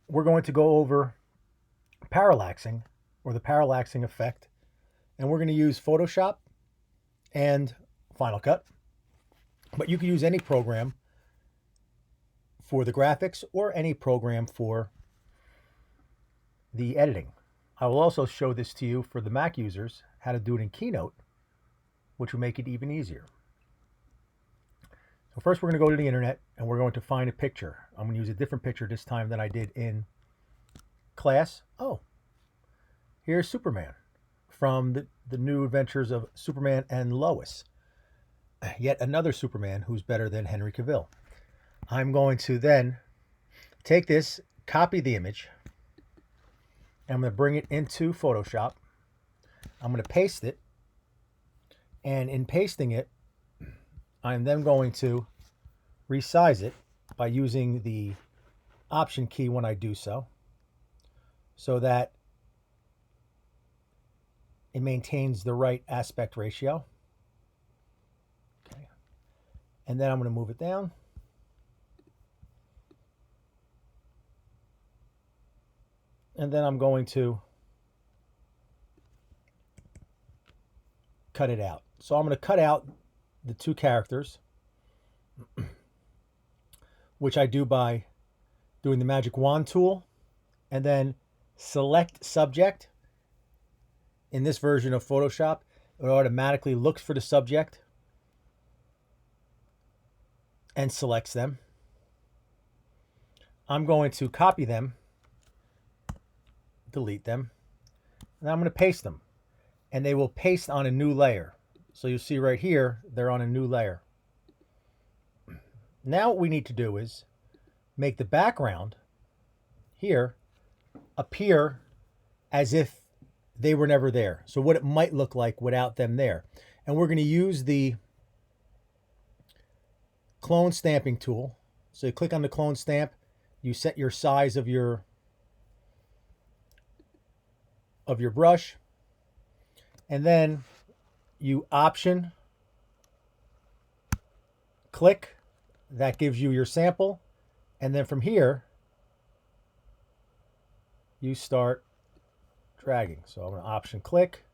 We're going to go over parallaxing, or the parallaxing effect, and we're going to use Photoshop and Final Cut, but you can use any program for the graphics or any program for the editing. I will also show this to you for the Mac users, how to do it in Keynote, which will make it even easier. So first we're going to go to the internet and we're going to find a picture. I'm going to use a different picture this time than I did in class. Oh, here's Superman from the new adventures of Superman and Lois. Yet another Superman who's better than Henry Cavill. I'm going to then take this, copy the image, and I'm going to bring it into Photoshop. I'm going to paste it, and in pasting it, I'm then going to resize it by using the Option key when I do so that it maintains the right aspect ratio. Okay. And then I'm going to move it down. And then I'm going to cut it out. So I'm going to cut out the two characters, which I do by doing the magic wand tool and then select subject. In this version of Photoshop, it automatically looks for the subject and selects them. I'm going to copy them, delete them, and I'm going to paste them. And they will paste on a new layer. So you'll see right here, they're on a new layer. Now what we need to do is make the background here appear as if they were never there. So what it might look like without them there. And we're going to use the clone stamping tool. So you click on the clone stamp, you set your size of your brush, and then you Option click. That gives you your sample, and then from here you start dragging. So I'm going to Option click,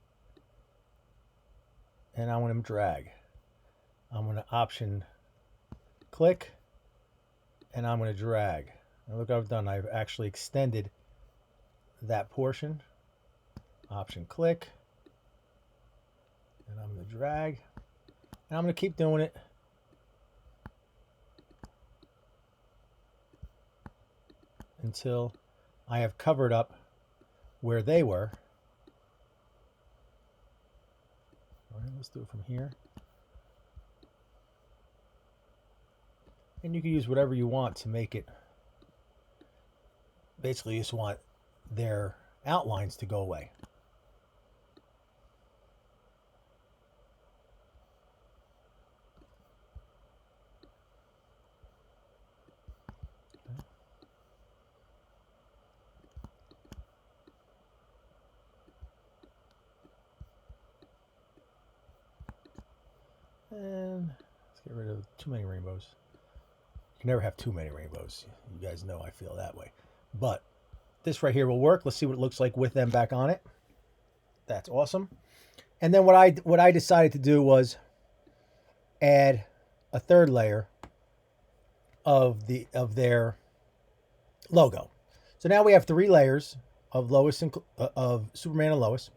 and I'm going to drag. I'm going to Option click, and I'm going to drag. And look what I've done. I've actually extended that portion. Option click, and I'm going to drag, and I'm going to keep doing it until I have covered up where they were. All right, let's do it from here. And you can use whatever you want to make it. Basically, you just want their outlines to go away. And let's get rid of too many rainbows. You can never have too many rainbows. You guys know I feel that way. But this right here will work. Let's see what it looks like with them back on it. That's awesome. And then what I decided to do was add a third layer of their logo. So now we have 3 layers of of Superman and Lois.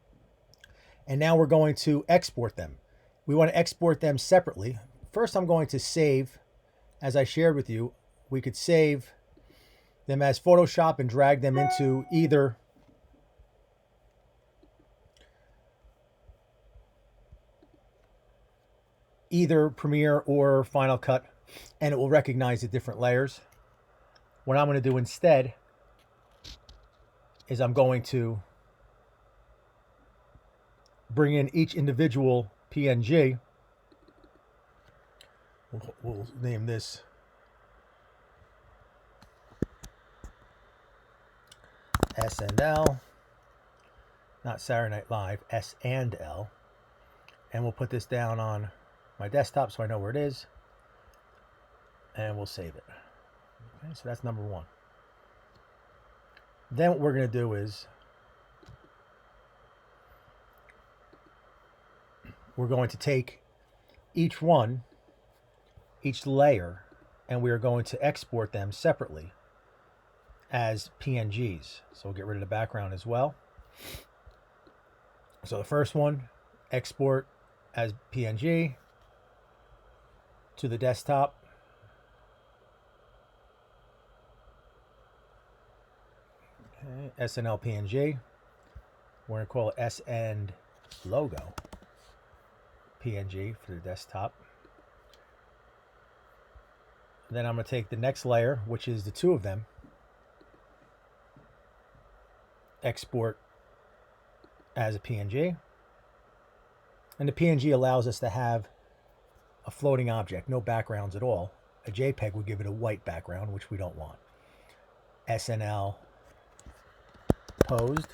And now we're going to export them. We want to export them separately. First, I'm going to save, as I shared with you, we could save them as Photoshop and drag them into either Premiere or Final Cut, and it will recognize the different layers. What I'm going to do instead is I'm going to bring in each individual PNG. We'll name this S and L, not Saturday Night Live, S and L. And we'll put this down on my desktop so I know where it is. And we'll save it. Okay, so that's number 1. Then what we're going to do is we're going to take each layer, and we are going to export them separately as PNGs. So we'll get rid of the background as well. So the first one, export as PNG to the desktop. Okay, SNL PNG. We're going to call it SN logo PNG for the desktop. Then I'm going to take the next layer, which is the two of them, export as a PNG. And the PNG allows us to have a floating object, no backgrounds at all. A JPEG would give it a white background, which we don't want. SNL posed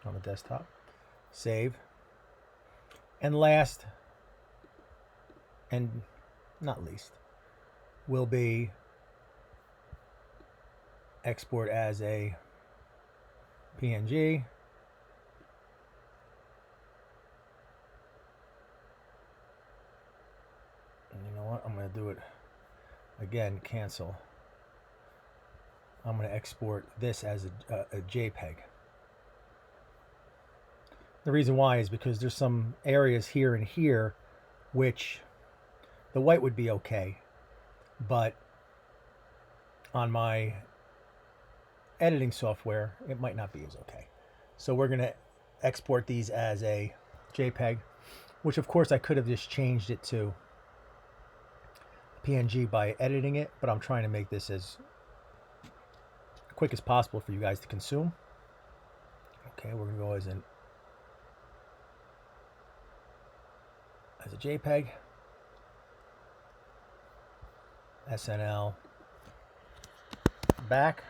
on the desktop. Save. And last, and not least, will be export as a PNG. And you know what? I'm going to do it again. Cancel. I'm going to export this as a JPEG. The reason why is because there's some areas here and here which the white would be okay, but on my editing software it might not be as okay. So we're going to export these as a JPEG, which of course I could have just changed it to PNG by editing it, but I'm trying to make this as quick as possible for you guys to consume. Okay, we're going to go as a JPEG. SNL back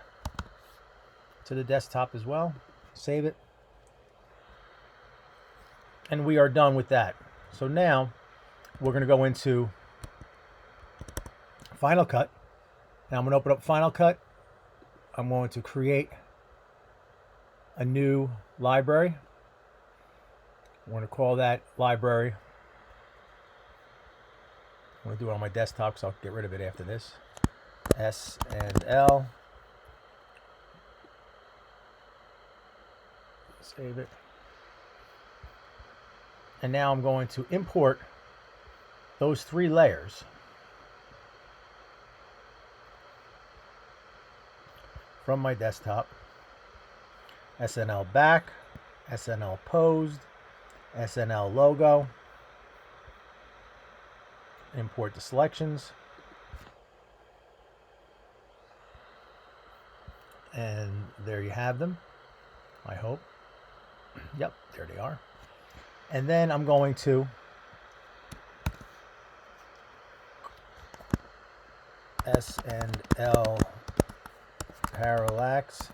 to the desktop as well. Save it. And we are done with that. So now we're going to go into Final Cut. Now I'm going to open up Final Cut. I'm going to create a new library. I'm going to call that library. I'm going to do it on my desktop, so I'll get rid of it after this. S and L. Save it. And now I'm going to import those three layers from my desktop. SNL back, SNL posed, SNL logo. Import the selections. And there you have them, I hope. Yep, there they are. And then I'm going to SNL Parallax,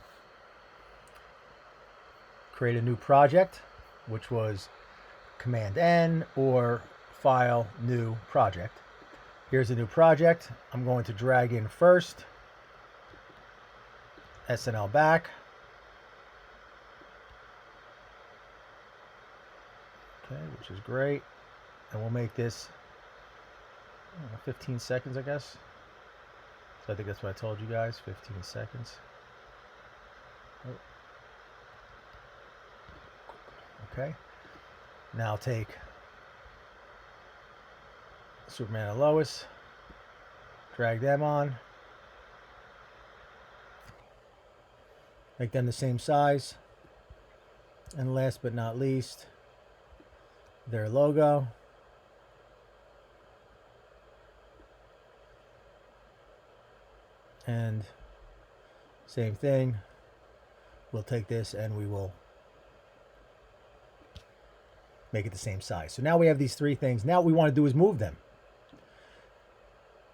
create a new project, which was Command N or File, New Project. Here's a new project. I'm going to drag in first SNL back. Okay, which is great. And we'll make this 15 seconds, I guess. So I think that's what I told you guys, 15 seconds. Oh. Okay. Now I'll take Superman and Lois, drag them on, make them the same size, and last but not least, their logo. And same thing, we'll take this and we will make it the same size. So now we have these three things. Now what we want to do is move them.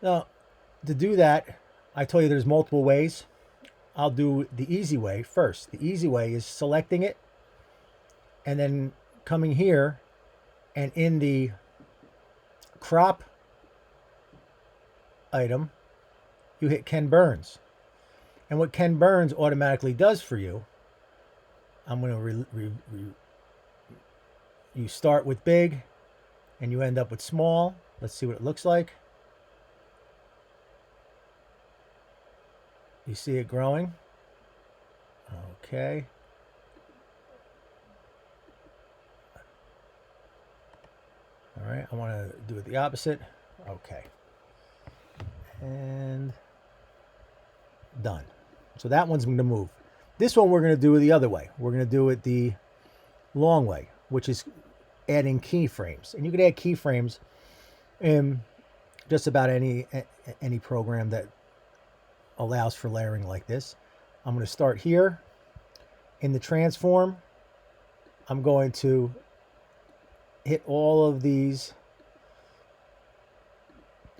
Now, to do that, I told you there's multiple ways. I'll do the easy way first. The easy way is selecting it and then coming here and in the crop item, you hit Ken Burns. And what Ken Burns automatically does for you, I'm going to you start with big and you end up with small. Let's see what it looks like. You see it growing? Okay. All right, I want to do it the opposite. Okay. And done. So that one's going to move. This one we're going to do it the other way. We're going to do it the long way, which is adding keyframes. And you can add keyframes in just about any program that allows for layering like this. I'm going to start here in the transform. I'm going to hit all of these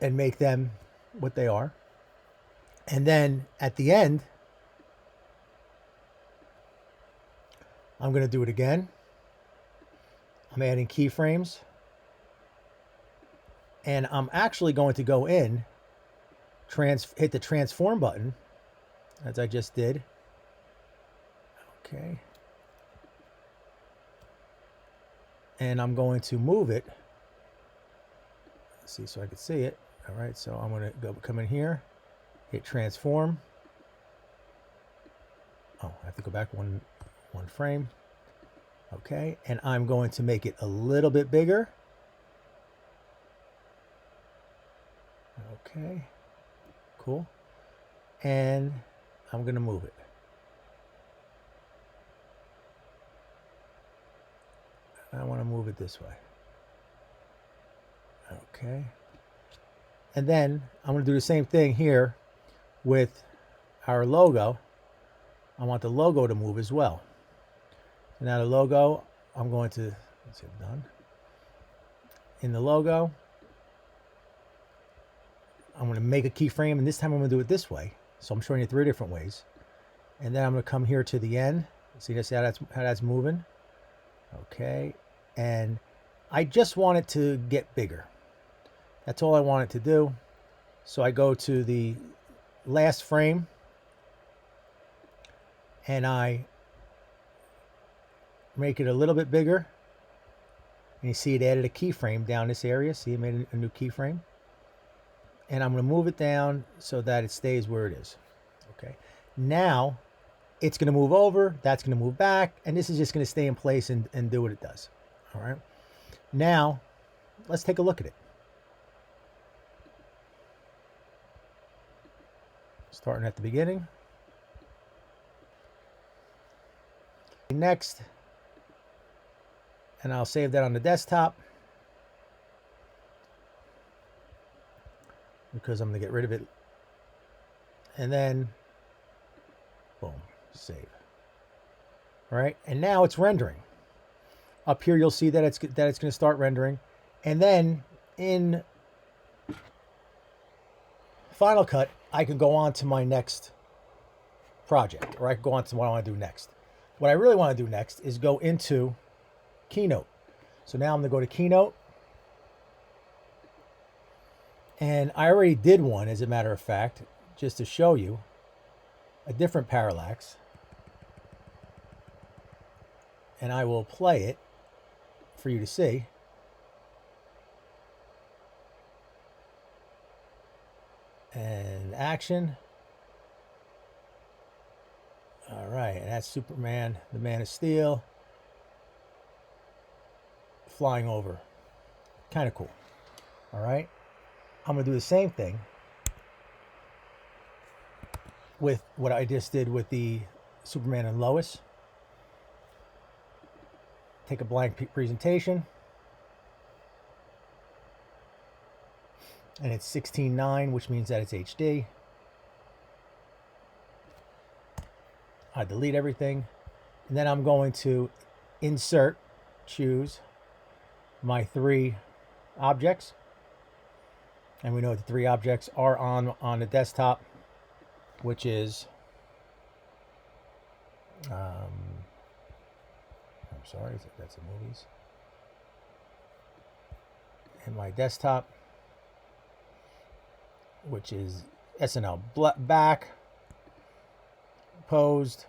and make them what they are. And then at the end, I'm going to do it again. I'm adding keyframes. And I'm actually going to go in, hit the transform button, as I just did. Okay. And I'm going to move it. Let's see, so I can see it. All right, so I'm going to come in here, hit transform. Oh, I have to go back one frame. Okay, and I'm going to make it a little bit bigger. Okay, cool. And I'm going to move it. I want to move it this way. Okay. And then I'm going to do the same thing here with our logo. I want the logo to move as well. So now the logo, I'm going to, let's hit done. In the logo, I'm going to make a keyframe, and this time I'm going to do it this way. So I'm showing you 3 different ways. And then I'm going to come here to the end. See this, how that's moving? Okay. And I just want it to get bigger. That's all I want it to do. So I go to the last frame and I make it a little bit bigger. And you see it added a keyframe down this area. See, it made a new keyframe. And I'm going to move it down so that it stays where it is. Okay. Now it's going to move over. That's going to move back. And this is just going to stay in place and do what it does. All right. Now let's take a look at it. Starting at the beginning. Next. And I'll save that on the desktop because I'm going to get rid of it. And then, boom, save. All right, and now it's rendering. Up here, you'll see that it's going to start rendering. And then in Final Cut, I can go on to my next project, or I can go on to what I want to do next. What I really want to do next is go into Keynote. So now I'm going to go to Keynote. And I already did one, as a matter of fact, just to show you a different parallax. And I will play it for you to see. And action. All right, and that's Superman, the Man of Steel, flying over. Kind of cool. All right, I'm going to do the same thing with what I just did with the Superman and Lois. Take a blank presentation. And it's 16:9, which means that it's HD. I delete everything. And then I'm going to insert, choose my 3 objects. And we know the 3 objects are on the desktop, which is, I'm sorry, that's the movies. And my desktop, which is SNL back, posed,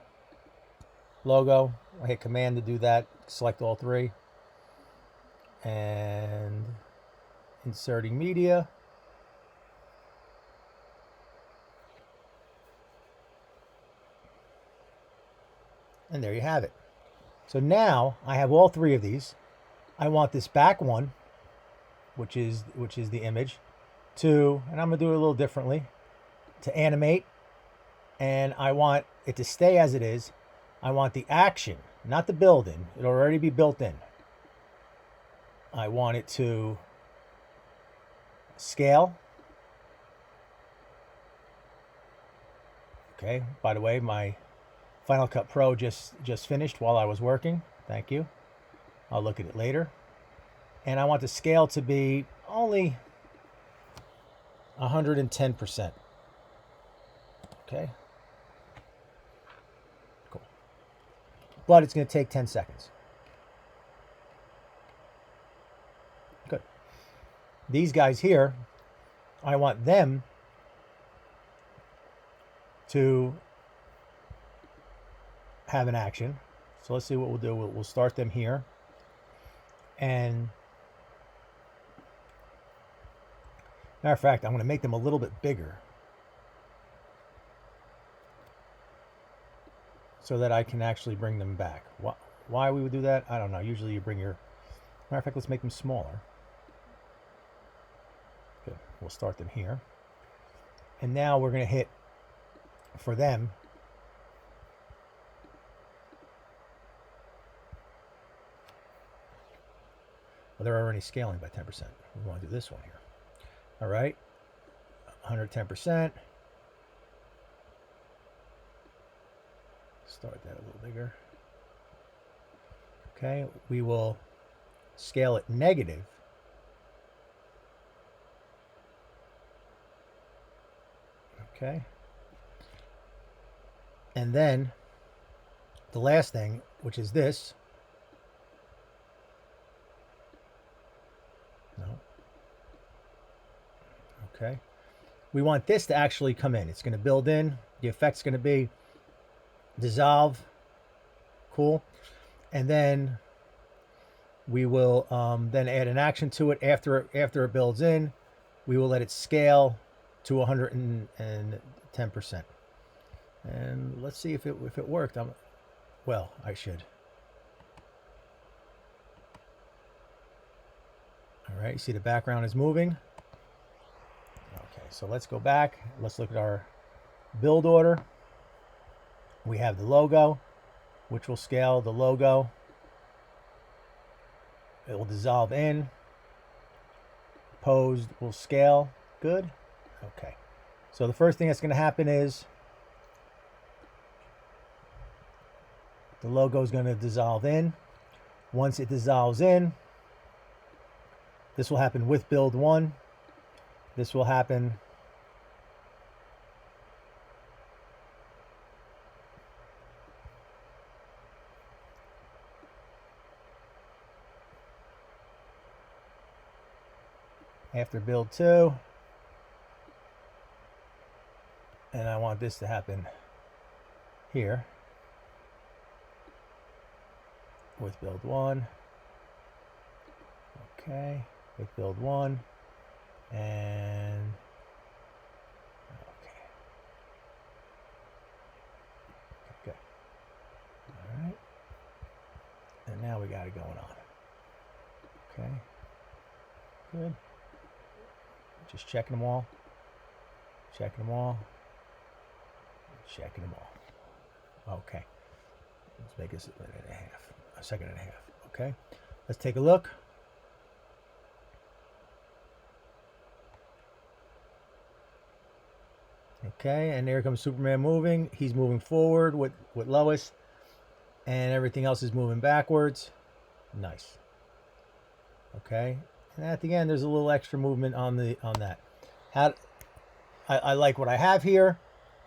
logo. I hit Command to do that. Select all three. And inserting media. And there you have it. So now I have all three of these. I want this back one, which is the image, to, and I'm gonna do it a little differently, to animate, and I want it to stay as it is. I want the action, not the build-in. It'll already be built in. I want it to scale. Okay, by the way, my Final Cut Pro just finished while I was working. Thank you. I'll look at it later. And I want the scale to be only 110%. Okay. Cool. But it's going to take 10 seconds. Good. These guys here, I want them to have an action. So let's see what we'll do. We'll start them here. And matter of fact, I'm going to make them a little bit bigger so that I can actually bring them back. Why we would do that, I don't know. Usually you bring your... Matter of fact, let's make them smaller. Good. We'll start them here. And now we're going to hit, for them, well, they're already scaling by 10%. We want to do this one here. All right, 110%. Start that a little bigger. Okay, we will scale it negative. Okay. And then the last thing, which is this. No. Okay. We want this to actually come in. It's going to build in. The effect's going to be dissolve. Cool. And then we will then add an action to it after it builds in. We will let it scale to 110%. And let's see if it worked. Well, I should. All right, you see the background is moving. Okay, so let's go back. Let's look at our build order. We have the logo, which will scale the logo. It will dissolve in. Posed will scale. Good. Okay. So the first thing that's going to happen is the logo is going to dissolve in. Once it dissolves in, this will happen with build 1. This will happen after build 2. And I want this to happen here with build 1. Okay, with build 1. And okay. Okay. All right. And now we got it going on. Okay. Good. Just checking them all. Checking them all. Checking them all. Okay. Let's make this a minute and a half. A second and a half. Okay. Let's take a look. Okay, and there comes Superman moving. He's moving forward with Lois, and everything else is moving backwards. Nice. Okay, and at the end, there's a little extra movement on that. I like what I have here,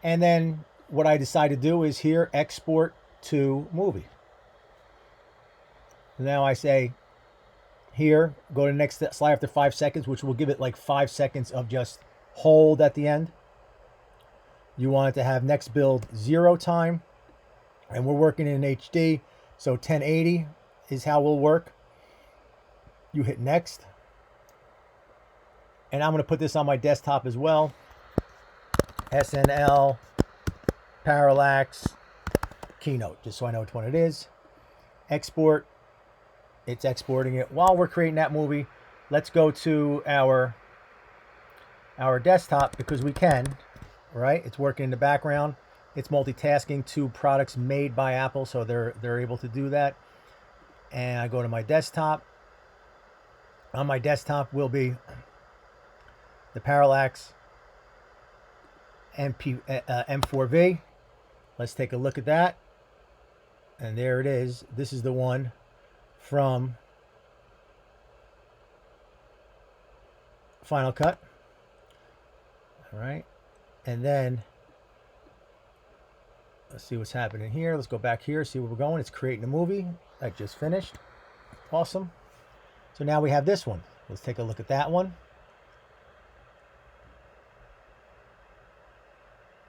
and then what I decide to do is here export to movie. Now I say here, go to the next slide after 5 seconds, which will give it like 5 seconds of just hold at the end. You want it to have next build 0 time, and we're working in HD, so 1080 is how we'll work. You hit next, and I'm going to put this on my desktop as well. SNL, Parallax, Keynote, just so I know which one it is. Export. It's exporting it. While we're creating that movie, let's go to our desktop, because we can, right? It's working in the background. It's multitasking to products made by Apple, so they're able to do that. And I go to my desktop. On my desktop will be the Parallax M4V. Let's take a look at that. And there it is. This is the one from Final Cut. All right. And then let's see what's happening here. Let's go back here, see where we're going. It's creating a movie that just finished. Awesome. So now we have this one. Let's take a look at that one.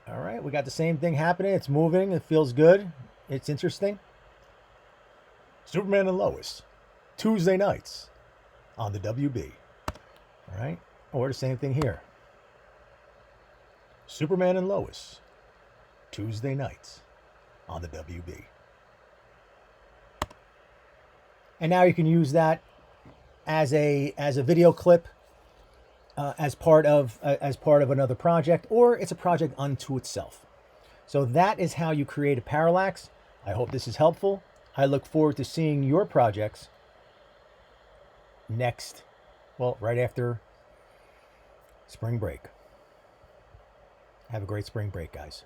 All right, we got the same thing happening. It's moving. It feels good. It's interesting. Superman and Lois, Tuesday nights on the WB. All right, or the same thing here. Superman and Lois, Tuesday nights on the WB. And now you can use that as a video clip, as part of another project, or it's a project unto itself. So that is how you create a parallax. I hope this is helpful. I look forward to seeing your projects next, well, right after spring break. Have a great spring break, guys.